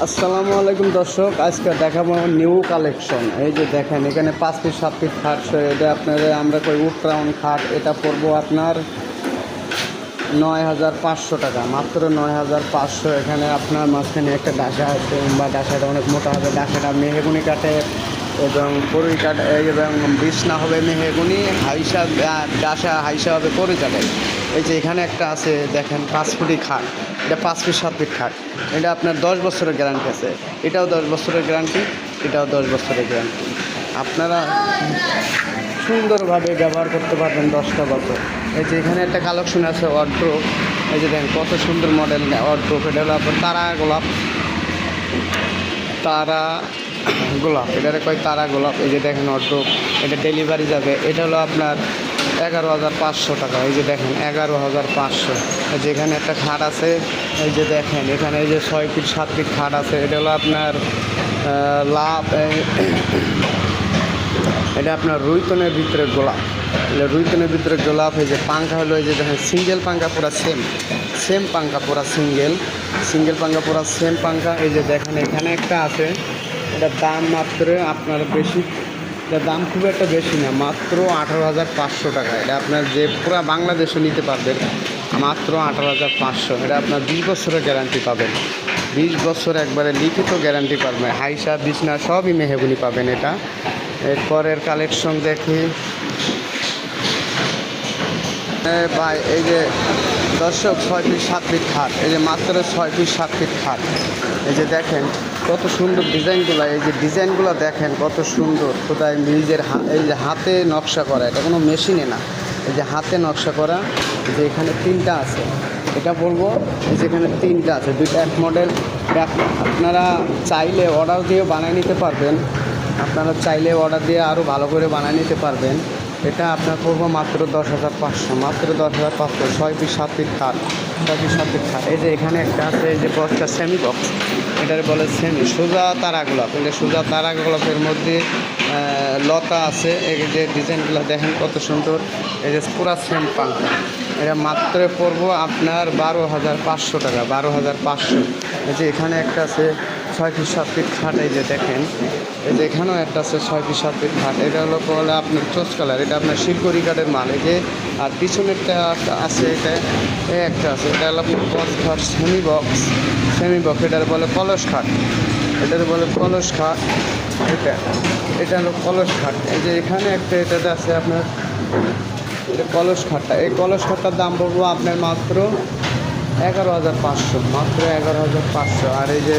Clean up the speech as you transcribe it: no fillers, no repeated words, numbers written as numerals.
আসসালামু আলাইকুম দর্শক, আজকে দেখাবো নিউ কালেকশন। এই যে দেখেন, এখানে 5 ফিট 7 ফিট খাট। এটা আপনার আমরা কই উড্রাউন খাট। এটা পড়বো আপনার 9,500 টাকা, মাত্র 9,500। এখানে আপনার মাঝখানে একটা ডাসা আছে, বা ডাসাটা অনেক মোটা হবে। ডাসাটা মেহগুনি কাঠে এবং পরুই কাঠ এবং বিছনা হবে মেহগুনি, হাইসা ডাসা হাইসা হবে পরুই কাঠের। এই যে এখানে একটা আছে দেখেন 5 ফুটি খাট। এটা 5 ফিট 7 ফিট খাট। এটা আপনার 10 বছরের গ্যারান্টি আছে। এটাও 10 বছরের গ্যারান্টি, এটাও 10 বছরের গ্যারান্টি। আপনারা সুন্দরভাবে ব্যবহার করতে পারবেন 10টা বছর। এই যে এখানে একটা কালেকশন আছে ওয়ার্ড্রোব। এই যে দেখেন কত সুন্দর মডেল ওয়ার্ড্রোব। এটা হলো আপনার তারা গোলাপ, এটারে কয় তারা গোলাপ। এই যে দেখেন ওয়ার্ড্রোব, এটা ডেলিভারি যাবে। এটা হলো আপনার 11,500 টাকা। এই যে দেখেন 11,500। যেখানে একটা খাট আছে, এই যে দেখেন এখানে এই যে 6 ফিট 7 ফিট খাট আছে। এটা হলো আপনার লাভ, এটা আপনার রুইতনের ভিতরে গোলাপ। রুইতনের ভিতরে গোলাপ। এই যে পাঙ্খা হলো, এই যে দেখেন সিঙ্গেল পাঙ্খা, পুরা সেম পাঙ্খা, পুরা সিঙ্গেল পাঙ্খা, পুরা সেম পাঙ্খা। এই যে দেখেন এখানে একটা আছে, এটার দাম মাত্র আপনার বেশি, এটার দাম খুব একটা বেশি না, মাত্র 18,500 টাকা। এটা আপনার যে পুরা বাংলাদেশে নিতে পারবেন, মাত্র 18,500। এটা আপনার 20 বছরের গ্যারান্টি পাবেন, 20 বছর একবারে লিখিত গ্যারান্টি পাবেন। হাইসা বিছনা সবই মেহগুনি পাবেন। এটা এরপরের কালেকশন দেখি ভাই। এই যে দর্শক 6 ফিট 7 ফিট খাট। এই যে মাত্র 6 ফিট 7 ফিট খাট। এই যে দেখেন কত সুন্দর ডিজাইনগুলো। এই যে ডিজাইনগুলো দেখেন কত সুন্দর, কোথায় নিজের এই যে হাতে নকশা করা, এটা কোনো মেশিনে না, এই যে হাতে নকশা করা। যে এখানে 3টা আছে, এটা বলবো এই যে এখানে 3টা আছে, 2টা এক মডেল। আপনারা চাইলে অর্ডার দিয়ে বানিয়ে নিতে পারবেন, আপনারা চাইলে অর্ডার দিয়ে আরও ভালো করে বানিয়ে নিতে পারবেন। এটা আপনার পড়বো মাত্র 10,500, মাত্র 10,500। 6 ফিট 7 ফিট খাট, 6 ফিট 7 ফিট খাট। এই যে এখানে একটা আছে, এই যে বক্সটা সেমি বক্স, এটার বলে সেমি সোজা তারা গোলাপ। এই যে সোজা তারা গোলাপের মধ্যে লতা আছে। এই যে ডিজাইনগুলো দেখেন কত সুন্দর। এই যে পুরা সেম পাঙ্খা। এটা মাত্র পড়বো আপনার 12,500 টাকা, 12,500। এই যে এখানে একটা আছে 6 ফিট 7 ফিট খাট। এই যে দেখেন, এই যে এখানেও একটা আছে 6 ফিট 7 ফিট খাট। এটা হলো বলে আপনার চোস কালার, এটা আপনার শিলকড়ি কাঠের মাল। এই যে আর পিছনেরটা আছে, এটা একটা আছে, এটা হলো আপনার বক্স খাট, সেমি বক্স। এটার বলে কলস খাট, এটার বলে কলস খাট। এটা হলো কলস খাট। এই যে এখানে একটা এটাতে আছে আপনার, এটা কলস খাটটা। এই কলস খাটটার দাম পড়বো আপনার মাত্র 11,500, মাত্র 11,500। আর এই যে